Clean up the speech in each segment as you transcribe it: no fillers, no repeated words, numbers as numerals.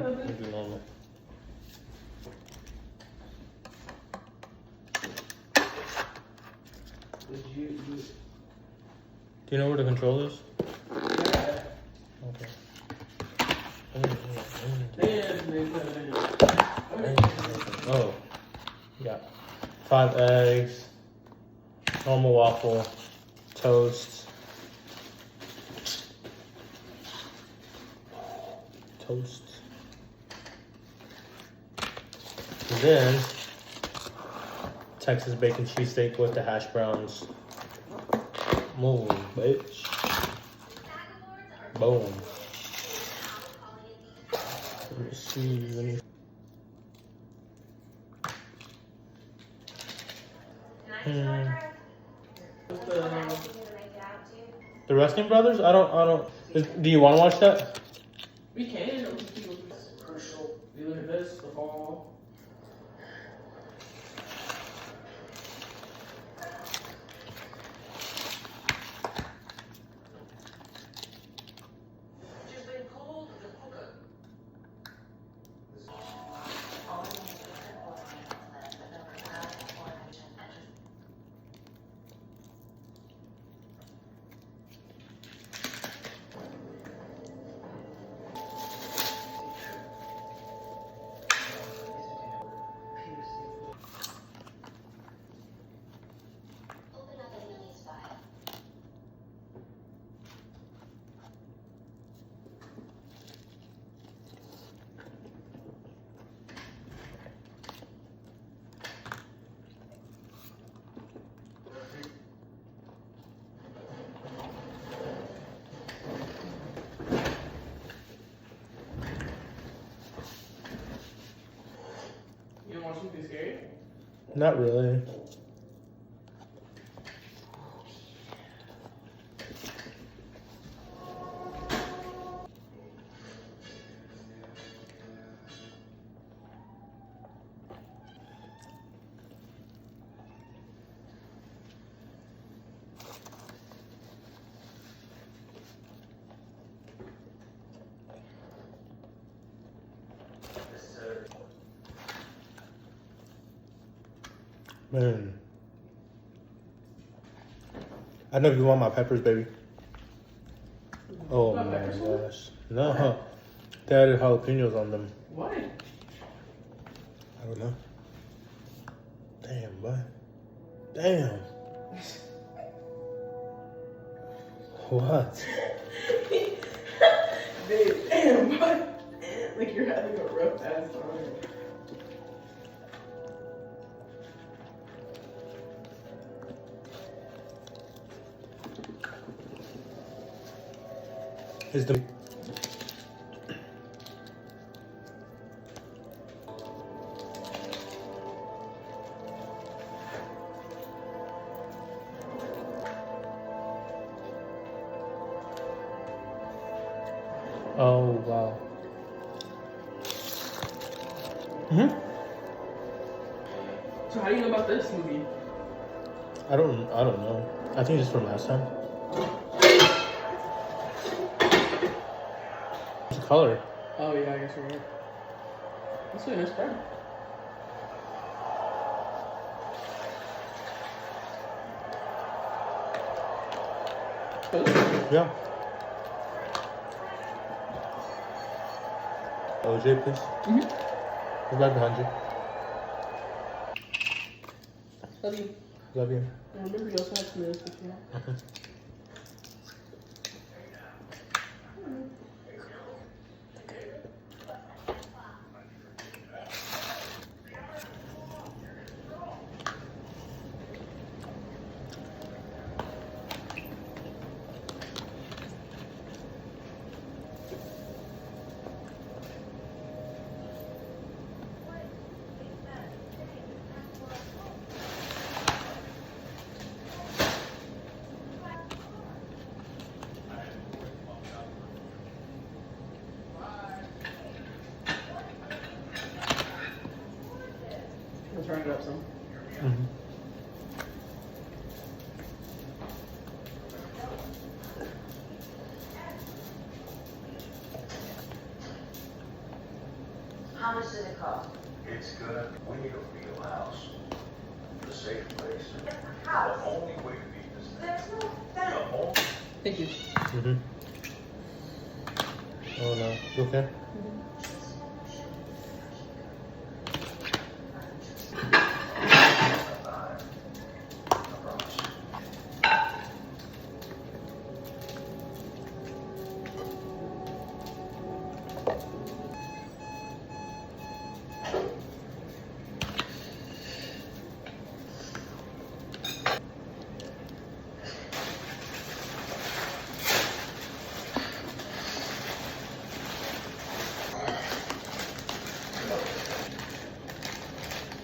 do normal. Do you know where the control is? Yeah. Okay. Oh, yeah. 5 eggs, normal waffle, toast. And then Texas bacon cheesesteak with the hash browns. Move, bitch. Boom. Let me see. The Wrestling Brothers? I don't. Do you want to watch that? We can. Crucial. You look at this, the fall. You don't want something scary? Not really. Man. I know you want my peppers, baby. Oh my gosh. No. They added jalapenos on them. Why? I don't know. Damn, boy. Damn. What? Babe, damn, what? Like you're having a rough ass time. Is the Oh wow. So how do you know about this movie? I don't know. I think it's from last time. What's the color? Oh yeah, I guess you're right. That's really nice bread. Yeah. OJ, please. He's right behind you. Love you. Love you. I remember you also had some of this before. I'll turn it up some. How much does it cost? It's gonna, we need a real house. A safe place. A house? The only way to beat this thing. There's no fence. The only Thank you. Mm-hmm. Oh no. You okay?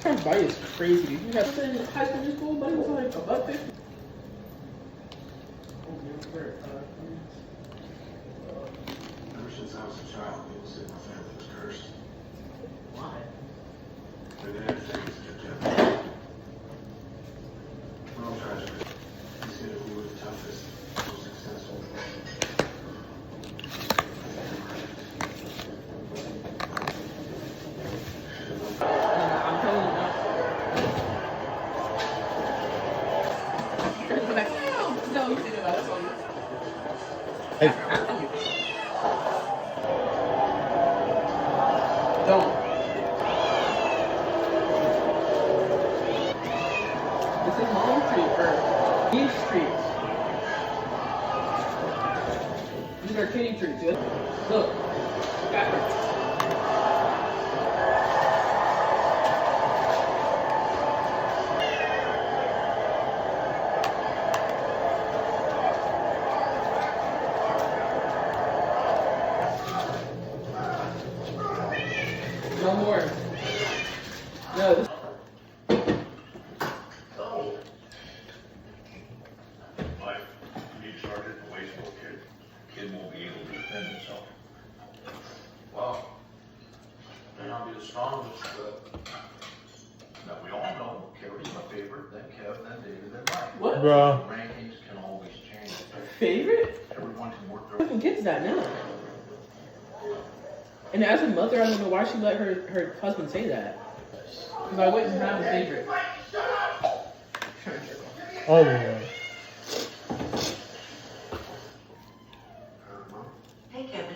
Her body is crazy. Did you have something in high school, but it was like above 50. Ever since I was a child, people said my family was cursed. Why? Their dad things to death. Well, tragically, he said if we were the toughest, most successful. I'm telling you now. No, you did it. I saw you. Hey. Don't. This is Long Street or Beach Street. These are kiddie trees. Look. Backwards. No more. No, this. Mike, you need to start hitting the waste for a kid. Kid won't be able to defend himself. Well, may not be the strongest, but Now, we all know Carrie's my favorite, then Kev, then David, then Mike. What? Bro. Rankings can always change. Favorite? Everyone can work Who their fucking gets that now? And as a mother, I don't know why she let her husband say that. Because I wouldn't have a favorite. Oh yeah. Mom? Hey, Kevin.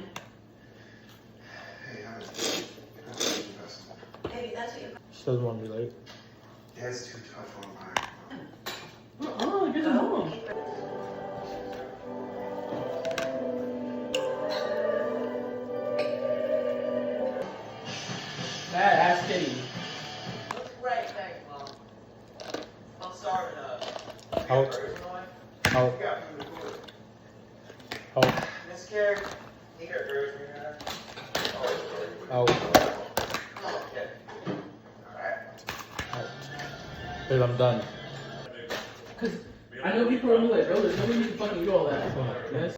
Hey, Baby, that's what you She doesn't want to be late. yeah, it's too tough on my. You're the mom. Bad ass kitty. great, thanks, Mom. I'm starving Out. Out. You got food to cook. Out. Miss Carrie, you got burgers for your Out. Okay. Alright. Out. Babe, I'm done. Because I know people are like, bro, there's nobody who can fucking do all that. Yes.